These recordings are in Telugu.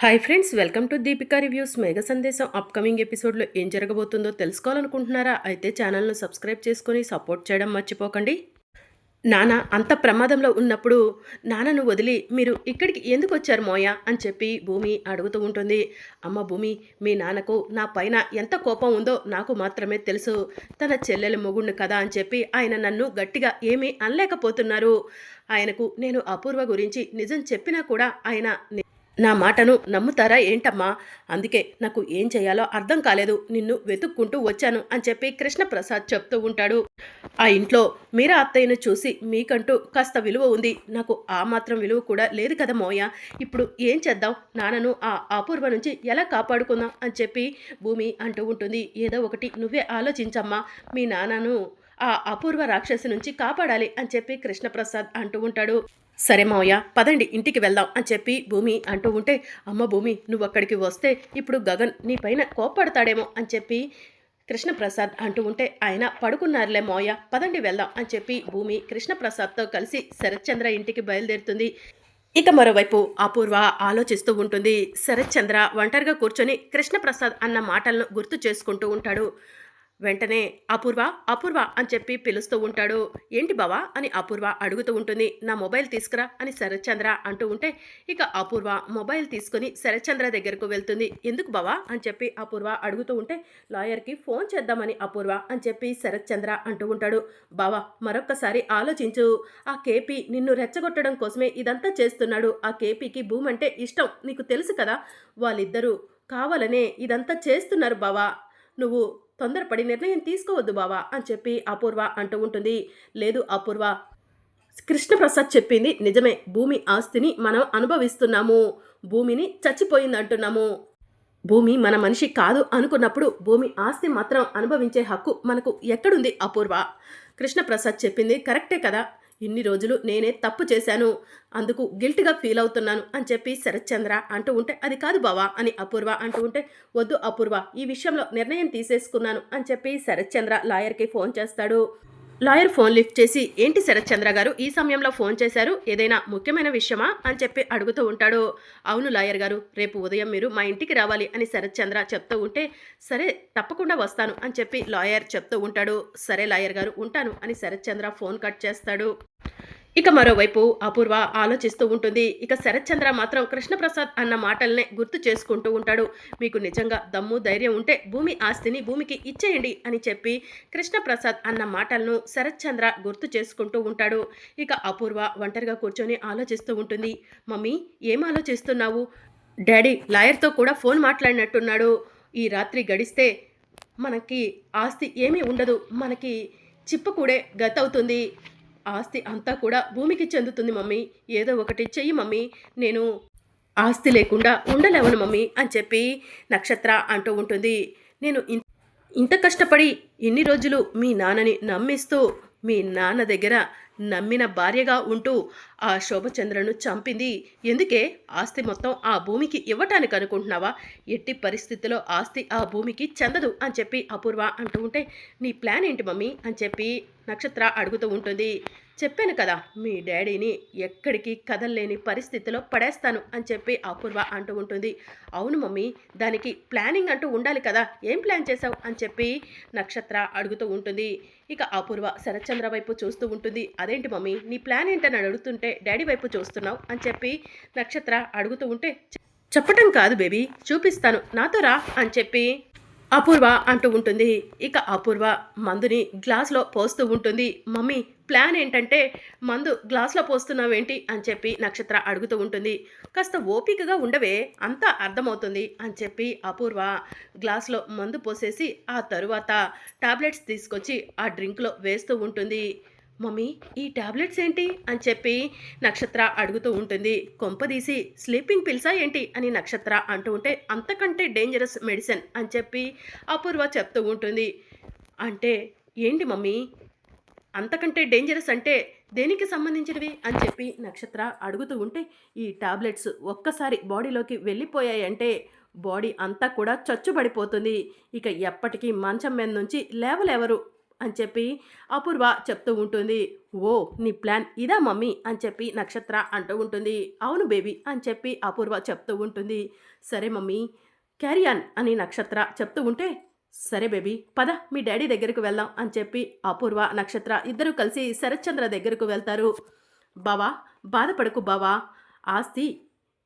Hi friends, welcome to Deepika reviews. మేఘ సందేశం అప్కమింగ్ ఎపిసోడ్లో ఏం జరగబోతుందో తెలుసుకోవాలనుకుంటున్నారా? అయితే ఛానల్ను సబ్స్క్రైబ్ చేసుకొని సపోర్ట్ చేయడం మర్చిపోకండి. నాన్న అంత ప్రమాదంలో ఉన్నప్పుడు నాన్నను వదిలి మీరు ఇక్కడికి ఎందుకు వచ్చారు మోయ అని చెప్పి భూమి అడుగుతూ ఉంటుంది. అమ్మ భూమి, మీ నాన్నకు నా పైన ఎంత కోపం ఉందో నాకు మాత్రమే తెలుసు. తన చెల్లెల మొగుణ్ణి కదా అని చెప్పి ఆయన నన్ను గట్టిగా ఏమీ అనలేకపోతున్నారు. ఆయనకు నేను అపూర్వ గురించి నిజం చెప్పినా కూడా ఆయన నా మాటను నమ్ముతారా ఏంటమ్మా? అందుకే నాకు ఏం చేయాలో అర్థం కాలేదు. నిన్ను వెతుక్కుంటూ వచ్చాను అని చెప్పి కృష్ణప్రసాద్ చెప్తూ ఉంటాడు. ఆ ఇంట్లో మీరా అత్తయ్యను చూసి మీకంటూ కాస్త విలువ ఉంది. నాకు ఆ మాత్రం విలువ కూడా లేదు కదా మోయ. ఇప్పుడు ఏం చేద్దాం? నాన్నను ఆ అపూర్వ నుంచి ఎలా కాపాడుకుందాం అని చెప్పి భూమి అంటూ ఉంటుంది. ఏదో ఒకటి నువ్వే ఆలోచించమ్మా. మీ నాన్నను ఆ అపూర్వ రాక్షసి నుంచి కాపాడాలి అని చెప్పి కృష్ణప్రసాద్ అంటూ ఉంటాడు. సరే మావయ్య, పదండి ఇంటికి వెళ్దాం అని చెప్పి భూమి అంటూ ఉంటే, అమ్మ భూమి, నువ్వు అక్కడికి వస్తే ఇప్పుడు గగన్ నీ పైన కోప్పడతాడేమో అని చెప్పి కృష్ణప్రసాద్ అంటూ ఉంటే, ఆయన పడుకున్నారులే మావయ్య, పదండి వెళ్దాం అని చెప్పి భూమి కృష్ణప్రసాద్తో కలిసి శరత్చంద్ర ఇంటికి బయలుదేరుతుంది. ఇక మరోవైపు అపూర్వ ఆలోచిస్తూ ఉంటుంది. శరత్చంద్ర ఒంటరిగా కూర్చొని కృష్ణప్రసాద్ అన్న మాటలను గుర్తు చేసుకుంటూ ఉంటాడు. వెంటనే అపూర్వ అపూర్వ అని చెప్పి పిలుస్తూ ఉంటాడు. ఏంటి బావా అని అపూర్వ అడుగుతూ ఉంటుంది. నా మొబైల్ తీసుకురా అని శరత్చంద్ర అంటూ ఉంటే, ఇక అపూర్వ మొబైల్ తీసుకుని శరత్చంద్ర దగ్గరకు వెళ్తుంది. ఎందుకు బావా అని చెప్పి అపూర్వ అడుగుతూ ఉంటే, లాయర్కి ఫోన్ చేద్దామని అపూర్వ అని చెప్పి శరత్చంద్ర అంటూ ఉంటాడు. బావా, మరొక్కసారి ఆలోచించు. ఆ కేపీ నిన్ను రెచ్చగొట్టడం కోసమే ఇదంతా చేస్తున్నాడు. ఆ కేపీకి భూమి అంటే ఇష్టం, నీకు తెలుసు కదా. వాళ్ళిద్దరూ కావాలనే ఇదంతా చేస్తున్నారు బావా. నువ్వు తొందరపడి నిర్ణయం తీసుకోవద్దు బావా అని చెప్పి అపూర్వ అంటూ ఉంటుంది. లేదు అపూర్వ, కృష్ణప్రసాద్ చెప్పింది నిజమే. భూమి ఆస్తిని మనం అనుభవిస్తున్నాము. భూమిని చచ్చిపోయింది అంటున్నాము. భూమి మన మనిషి కాదు అనుకున్నప్పుడు భూమి ఆస్తి మాత్రం అనుభవించే హక్కు మనకు ఎక్కడుంది అపూర్వ? కృష్ణప్రసాద్ చెప్పింది కరెక్టే కదా. ఇన్ని రోజులు నేనే తప్పు చేశాను, అందుకు గిల్ట్గా ఫీల్ అవుతున్నాను అని చెప్పి శరత్చంద్ర అంటూ ఉంటే, అది కాదు బావా అని అపూర్వ అంటూ ఉంటే, వద్దు అపూర్వ, ఈ విషయంలో నిర్ణయం తీసేసుకున్నాను అని చెప్పి శరత్చంద్ర లాయర్కి ఫోన్ చేస్తాడు. లాయర్ ఫోన్ లిఫ్ట్ చేసి, ఏంటి శరత్చంద్ర గారు ఈ సమయంలో ఫోన్ చేశారు, ఏదైనా ముఖ్యమైన విషయమా అని చెప్పి అడుగుతూ ఉంటాడు. అవును లాయర్ గారు, రేపు ఉదయం మీరు మా ఇంటికి రావాలి అని శరత్చంద్ర చెప్తూ ఉంటే, సరే తప్పకుండా వస్తాను అని చెప్పి లాయర్ చెప్తూ ఉంటాడు. సరే లాయర్ గారు, ఉంటాను అని శరత్చంద్ర ఫోన్ కట్ చేస్తాడు. ఇక మరోవైపు అపూర్వ ఆలోచిస్తూ ఉంటుంది. ఇక శరత్చంద్ర మాత్రం కృష్ణప్రసాద్ అన్న మాటల్నే గుర్తు చేసుకుంటూ ఉంటాడు. మీకు నిజంగా దమ్ము ధైర్యం ఉంటే భూమి ఆస్తిని భూమికి ఇచ్చేయండి అని చెప్పి కృష్ణప్రసాద్ అన్న మాటలను శరత్చంద్ర గుర్తు చేసుకుంటూ ఉంటాడు. ఇక అపూర్వ ఒంటరిగా కూర్చొని ఆలోచిస్తూ ఉంటుంది. మమ్మీ, ఏం ఆలోచిస్తున్నావు? డాడీ లాయర్తో కూడా ఫోన్ మాట్లాడినట్టున్నాడు. ఈ రాత్రి గడిస్తే మనకి ఆస్తి ఏమీ ఉండదు, మనకి చిప్పకూడే గతవుతుంది. ఆస్తి అంతా కూడా భూమికి చెందుతుంది మమ్మీ. ఏదో ఒకటి చెయ్యి మమ్మీ, నేను ఆస్తి లేకుండా ఉండలేవను మమ్మీ అని చెప్పి నక్షత్ర అంటూ ఉంటుంది. నేను ఇంత కష్టపడి ఇన్ని రోజులు మీ నాన్నని నమ్మిస్తూ మీ నాన్న దగ్గర నమ్మిన భార్యగా ఉంటూ ఆ శోభచంద్రను చంపింది ఎందుకే? ఆస్తి మొత్తం ఆ భూమికి ఇవ్వటానికి అనుకుంటున్నావా? ఎట్టి పరిస్థితిలో ఆస్తి ఆ భూమికి చెందదు అని చెప్పి అపూర్వ అంటూ ఉంటే, నీ ప్లాన్ ఏంటి మమ్మీ అని చెప్పి నక్షత్ర అడుగుతూ ఉంటుంది. చెప్పాను కదా, మీ డాడీని ఎక్కడికి కదల్లేని పరిస్థితిలో పడేస్తాను అని చెప్పి అపూర్వ అంటూ ఉంటుంది. అవును మమ్మీ, దానికి ప్లానింగ్ అంటూ ఉండాలి కదా, ఏం ప్లాన్ చేశావు అని చెప్పి నక్షత్ర అడుగుతూ ఉంటుంది. ఇక అపూర్వ శరత్చంద్ర వైపు చూస్తూ ఉంటుంది. అదేంటి మమ్మీ, నీ ప్లాన్ ఏంటని అడుగుతుంటే డాడీ వైపు చూస్తున్నావు అని చెప్పి నక్షత్ర అడుగుతూ ఉంటే, చెప్పటం కాదు బేబీ, చూపిస్తాను, నాతో రా అని చెప్పి అపూర్వ అంటూ ఉంటుంది. ఇక అపూర్వ మందుని గ్లాస్లో పోస్తూ ఉంటుంది. మమ్మీ, ప్లాన్ ఏంటంటే మందు గ్లాస్లో పోస్తున్నావేంటి అని చెప్పి నక్షత్ర అడుగుతూ ఉంటుంది. కాస్త ఓపికగా ఉండవే, అంతా అర్థమవుతుంది అని చెప్పి అపూర్వ గ్లాస్లో మందు పోసేసి ఆ తరువాత టాబ్లెట్స్ తీసుకొచ్చి ఆ డ్రింక్లో వేస్తూ ఉంటుంది. మమ్మీ, ఈ టాబ్లెట్స్ ఏంటి అని చెప్పి నక్షత్ర అడుగుతూ ఉంటుంది. కొంపదీసి స్లీపింగ్ పిల్సా ఏంటి అని నక్షత్ర అంటూ ఉంటే, అంతకంటే డేంజరస్ మెడిసిన్ అని చెప్పి అపూర్వ చెప్తూ ఉంటుంది. అంటే ఏంటి మమ్మీ, అంతకంటే డేంజరస్ అంటే దేనికి సంబంధించినవి అని చెప్పి నక్షత్ర అడుగుతూ ఉంటే, ఈ టాబ్లెట్స్ ఒక్కసారి బాడీలోకి వెళ్ళిపోయాయంటే బాడీ అంతా కూడా చచ్చుబడిపోతుంది. ఇక ఎప్పటికీ మంచం మీద నుంచి లేవలేవరు అని చెప్పి అపూర్వ చెప్తూ ఉంటుంది. ఓ నీ ప్లాన్ ఇదా మమ్మీ అని చెప్పి నక్షత్ర అంటూ ఉంటుంది. అవును బేబీ అని చెప్పి అపూర్వ చెప్తూ ఉంటుంది. సరే మమ్మీ క్యారీ ఆన్ అని నక్షత్ర చెప్తూ ఉంటే, సరే బేబీ పద మీ డాడీ దగ్గరకు వెళ్దాం అని చెప్పి అపూర్వ నక్షత్ర ఇద్దరు కలిసి శరత్చంద్ర దగ్గరకు వెళ్తారు. బావా బాధపడకు బావా, ఆస్తి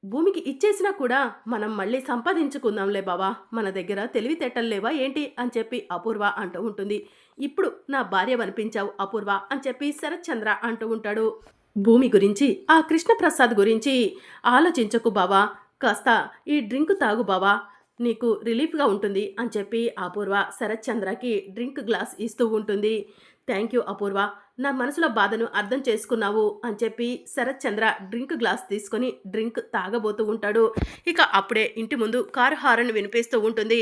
భూమికి ఇచ్చేసినా కూడా మనం మళ్ళీ సంపాదించుకుందాంలే బావా, మన దగ్గర తెలివితేటలు లేవా ఏంటి అని చెప్పి అపూర్వ అంటూ ఉంటుంది. ఇప్పుడు నా భార్య అనిపించావు అపూర్వ అని చెప్పి శరత్చంద్ర అంటూ ఉంటాడు. భూమి గురించి ఆ కృష్ణప్రసాద్ గురించి ఆలోచించకు బావా, కాస్త ఈ డ్రింక్ తాగు బావా, నీకు రిలీఫ్గా ఉంటుంది అని చెప్పి అపూర్వ శరత్చంద్రకి డ్రింక్ గ్లాస్ ఇస్తూ ఉంటుంది. థ్యాంక్ యూ అపూర్వ, నా మనసులో బాధను అర్థం చేసుకున్నావు అని చెప్పి శరత్చంద్ర డ్రింక్ గ్లాస్ తీసుకొని డ్రింక్ తాగబోతూ ఉంటాడు. ఇక అప్పుడే ఇంటి ముందు కారు హారన్ వినిపిస్తూ ఉంటుంది.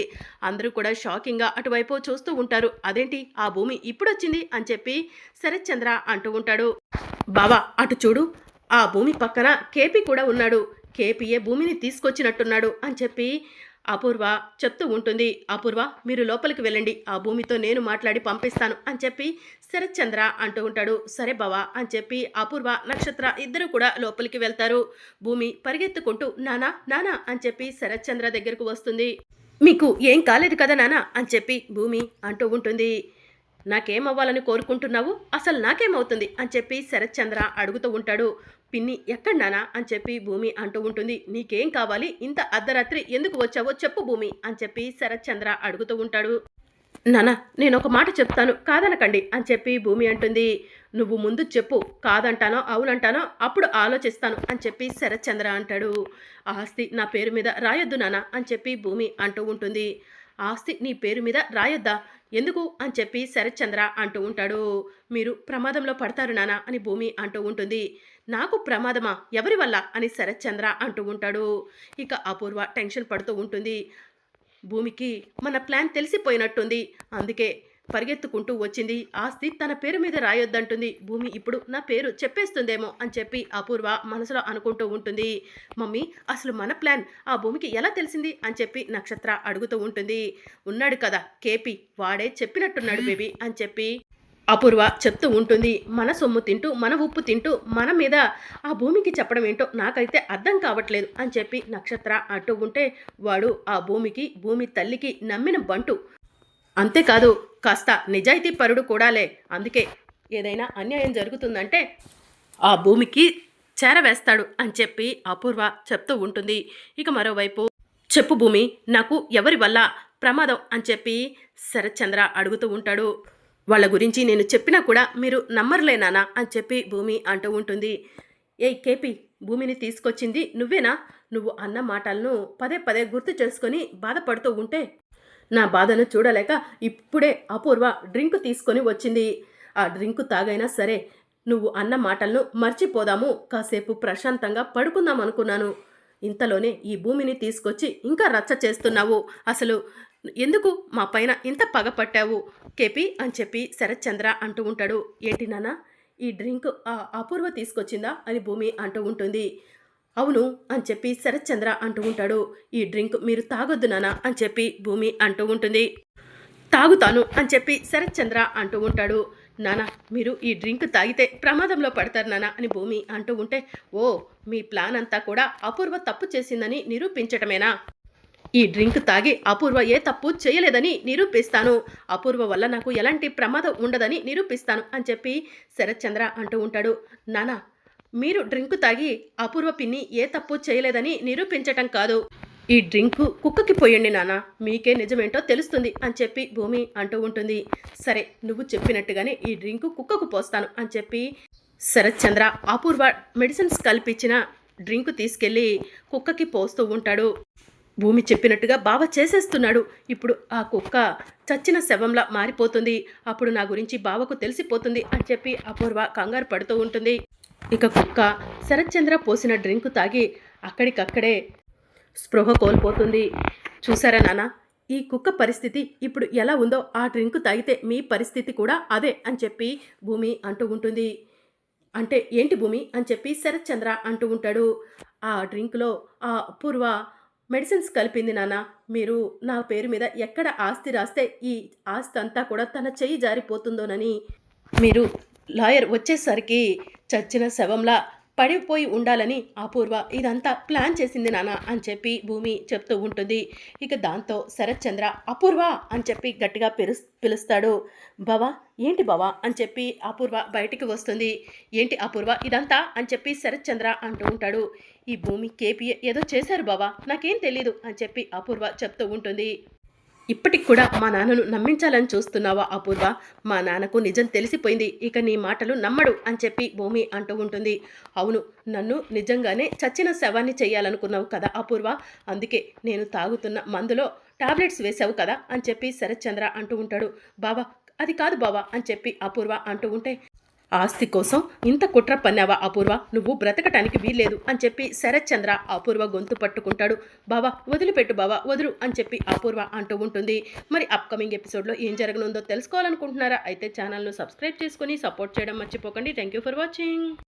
అందరూ కూడా షాకింగ్గా అటువైపు చూస్తూ ఉంటారు. అదేంటి ఆ భూమి ఇప్పుడొచ్చింది అని చెప్పి శరత్చంద్ర అంటూ ఉంటాడు. బావా అటు చూడు, ఆ భూమి పక్కన కేపీ కూడా ఉన్నాడు, కేపీయే భూమిని తీసుకొచ్చినట్టున్నాడు అని చెప్పి అపూర్వ చెప్తూ ఉంటుంది. అపూర్వ మీరు లోపలికి వెళ్ళండి, ఆ భూమితో నేను మాట్లాడి పంపిస్తాను అని చెప్పి శరత్చంద్ర అంటూ ఉంటాడు. సరే బావా అని చెప్పి అపూర్వ నక్షత్ర ఇద్దరు కూడా లోపలికి వెళ్తారు. భూమి పరిగెత్తుకుంటూ నానా నానా అని చెప్పి శరత్చంద్ర దగ్గరకు వస్తుంది. మీకు ఏం కాలేదు కదా నానా అని చెప్పి భూమి అంటూ ఉంటుంది. నాకేమవ్వాలని కోరుకుంటున్నావు, అసలు నాకేమవుతుంది అని చెప్పి శరత్చంద్ర అడుగుతూ ఉంటాడు. పిన్ని ఎక్కడ్నానా అని చెప్పి భూమి అంటూ ఉంటుంది. నీకేం కావాలి, ఇంత అర్ధరాత్రి ఎందుకు వచ్చావో చెప్పు భూమి అని చెప్పి శరత్చంద్ర అడుగుతూ ఉంటాడు. నానా నేను ఒక మాట చెప్తాను కాదనకండి అని చెప్పి భూమి అంటుంది. నువ్వు ముందు చెప్పు, కాదంటానో అవునంటానో అప్పుడు ఆలోచిస్తాను అని చెప్పి శరత్చంద్ర అంటాడు. ఆస్తి నా పేరు మీద రాయొద్దు నానా అని చెప్పి భూమి అంటూ ఉంటుంది. ఆస్తి నీ పేరు మీద రాయొద్దా, ఎందుకు అని చెప్పి శరత్చంద్ర అంటూ ఉంటాడు. మీరు ప్రమాదంలో పడతారు నానా అని భూమి అంటూ ఉంటుంది. నాకు ప్రమాదమా, ఎవరి వల్ల అని శరత్చంద్ర అంటూ ఉంటాడు. ఇక అపూర్వ టెన్షన్ పడుతూ ఉంటుంది. భూమికి మన ప్లాన్ తెలిసిపోయినట్టుంది, అందుకే పరిగెత్తుకుంటూ వచ్చింది. ఆస్తి తన పేరు మీద రాయొద్దంటుంది. భూమి ఇప్పుడు నా పేరు చెప్పేస్తుందేమో అని చెప్పి అపూర్వ మనసులో అనుకుంటూ ఉంటుంది. మమ్మీ అసలు మన ప్లాన్ ఆ భూమికి ఎలా తెలిసింది అని చెప్పి నక్షత్ర అడుగుతూ ఉంటుంది. ఉన్నాడు కదా కేపీ, వాడే చెప్పినట్టున్నాడు బేబీ అని చెప్పి అపూర్వ చెప్తూ ఉంటుంది. మన సొమ్ము తింటూ మన ఉప్పు తింటూ మన మీద ఆ భూమికి చెప్పడం ఏంటో నాకైతే అర్థం కావట్లేదు అని చెప్పి నక్షత్ర అంటూ ఉంటే, వాడు ఆ భూమికి భూమి తల్లికి నమ్మిన బంటు, అంతేకాదు కాస్త నిజాయితీ పరుడు కూడాలే, అందుకే ఏదైనా అన్యాయం జరుగుతుందంటే ఆ భూమికి చేరవేస్తాడు అని చెప్పి అపూర్వ చెప్తూ ఉంటుంది. ఇక మరోవైపు చెప్పు భూమి, నాకు ఎవరి వల్ల ప్రమాదం అని చెప్పి శరత్చంద్ర అడుగుతూ ఉంటాడు. వాళ్ళ గురించి నేను చెప్పినా కూడా మీరు నమ్మరులేనానా అని చెప్పి భూమి అంటూ ఉంటుంది. ఏయ్ కేపీ, భూమిని తీసుకొచ్చింది నువ్వేనా, నువ్వు అన్న మాటలను పదే పదే గుర్తు చేసుకొని బాధపడుతూ ఉంటే నా బాధను చూడలేక ఇప్పుడే అపూర్వ డ్రింక్ తీసుకొని వచ్చింది. ఆ డ్రింక్ తాగైనా సరే నువ్వు అన్న మాటలను మర్చిపోదాము, కాసేపు ప్రశాంతంగా పడుకుందాం అనుకున్నాను. ఇంతలోనే ఈ భూమిని తీసుకొచ్చి ఇంకా రచ్చ చేస్తున్నావు, అసలు ఎందుకు మా పైన ఇంత పగ పట్టావు కేపీ అని చెప్పి శరత్చంద్ర అంటూ ఉంటాడు. ఏంటి నాన్న, ఈ డ్రింక్ అపూర్వ తీసుకొచ్చిందా అని భూమి అంటూ ఉంటుంది. అవును అని చెప్పి శరత్చంద్ర అంటూ ఉంటాడు. ఈ డ్రింక్ మీరు తాగొద్దు నాన్న అని చెప్పి భూమి అంటూ ఉంటుంది. తాగుతాను అని చెప్పి శరత్చంద్ర అంటూ ఉంటాడు. నాన్న మీరు ఈ డ్రింక్ తాగితే ప్రమాదంలో పడతారు నాన్న అని భూమి అంటూ ఉంటే, ఓ మీ ప్లాన్ అంతా కూడా అపూర్వ తప్పు చేసిందని నిరూపించటమేనా, ఈ డ్రింక్ తాగి అపూర్వ ఏ తప్పు చేయలేదని నిరూపిస్తాను, అపూర్వ వల్ల నాకు ఎలాంటి ప్రమాదం ఉండదని నిరూపిస్తాను అని చెప్పి శరత్చంద్ర అంటూ ఉంటాడు. నానా మీరు డ్రింక్ తాగి అపూర్వ పిన్ని ఏ తప్పు చేయలేదని నిరూపించటం కాదు, ఈ డ్రింక్ కుక్కకి పోయండి నాన్న, మీకే నిజమేంటో తెలుస్తుంది అని చెప్పి భూమి అంటూ ఉంటుంది. సరే నువ్వు చెప్పినట్టుగానే ఈ డ్రింక్ కుక్కకు పోస్తాను అని చెప్పి శరత్చంద్ర అపూర్వ మెడిసిన్స్ కల్పించిన డ్రింక్ తీసుకెళ్ళి కుక్కకి పోస్తూ ఉంటాడు. భూమి చెప్పినట్టుగా బావ చేసేస్తున్నాడు. ఇప్పుడు ఆ కుక్క చచ్చిన శవంలా మారిపోతుంది, అప్పుడు నా గురించి బావకు తెలిసిపోతుంది అని చెప్పి అపూర్వ కంగారు పడుతూ ఉంటుంది. ఇక కుక్క శరత్చంద్ర పోసిన డ్రింక్ తాగి అక్కడికక్కడే స్పృహ కోల్పోతుంది. చూసారా నాన్న, ఈ కుక్క పరిస్థితి ఇప్పుడు ఎలా ఉందో ఆ డ్రింక్ తాగితే మీ పరిస్థితి కూడా అదే అని చెప్పి భూమి అంటూ ఉంటుంది. అంటే ఏంటి భూమి అని చెప్పి శరత్చంద్ర అంటూ ఉంటాడు. ఆ డ్రింక్లో ఆ అపూర్వ మెడిసిన్స్ కలిపింది నాన్న. మీరు నా పేరు మీద ఎక్కడ ఆస్తి రాస్తే ఈ ఆస్తి అంతా కూడా తన చెయ్యి జారిపోతుందోనని మీరు లాయర్ వచ్చేసరికి చచ్చిన శవంలా పడిపోయి ఉండాలని అపూర్వ ఇదంతా ప్లాన్ చేసింది నాన్న అని చెప్పి భూమి చెప్తూ ఉంటుంది. ఇక దాంతో శరత్ చంద్ర అపూర్వ అని చెప్పి గట్టిగా పిలుస్తాడు. బావా ఏంటి బావా అని చెప్పి అపూర్వ బయటికి వస్తుంది. ఏంటి అపూర్వ ఇదంతా అని చెప్పి శరత్ చంద్ర అంటూ ఉంటాడు. ఈ భూమి కేపీఏ ఏదో చేశారు బావా, నాకేం తెలీదు అని చెప్పి అపూర్వ చెప్తూ ఉంటుంది. ఇప్పటికి కూడా మా నాన్నను నమ్మించాలని చూస్తున్నావా అపూర్వ? మా నాన్నకు నిజం తెలిసిపోయింది, ఇక నీ మాటలు నమ్మడు అని చెప్పి భూమి అంటూ ఉంటుంది. అవును, నన్ను నిజంగానే చచ్చిన శవాన్ని చెయ్యాలనుకున్నావు కదా అపూర్వ, అందుకే నేను తాగుతున్న మందులో టాబ్లెట్స్ వేసావు కదా అని చెప్పి శరత్ చంద్ర అంటూ ఉంటాడు. బావా అది కాదు బావా అని చెప్పి అపూర్వ అంటూ ఉంటే, ఆస్తి కోసం ఇంత కుట్ర పన్నావా అపూర్వ, నువ్వు బ్రతకటానికి వీల్లేదు అని చెప్పి శరత్ చంద్ర అపూర్వ గొంతు పట్టుకుంటాడు. బావా వదిలిపెట్టు బావా వదులు అని చెప్పి అపూర్వ అంటూ ఉంటుంది. మరి అప్కమింగ్ ఎపిసోడ్లో ఏం జరగనుందో తెలుసుకోవాలనుకుంటున్నారా? అయితే ఛానల్ను సబ్స్క్రైబ్ చేసుకొని సపోర్ట్ చేయడం మర్చిపోకండి. Thank you for watching.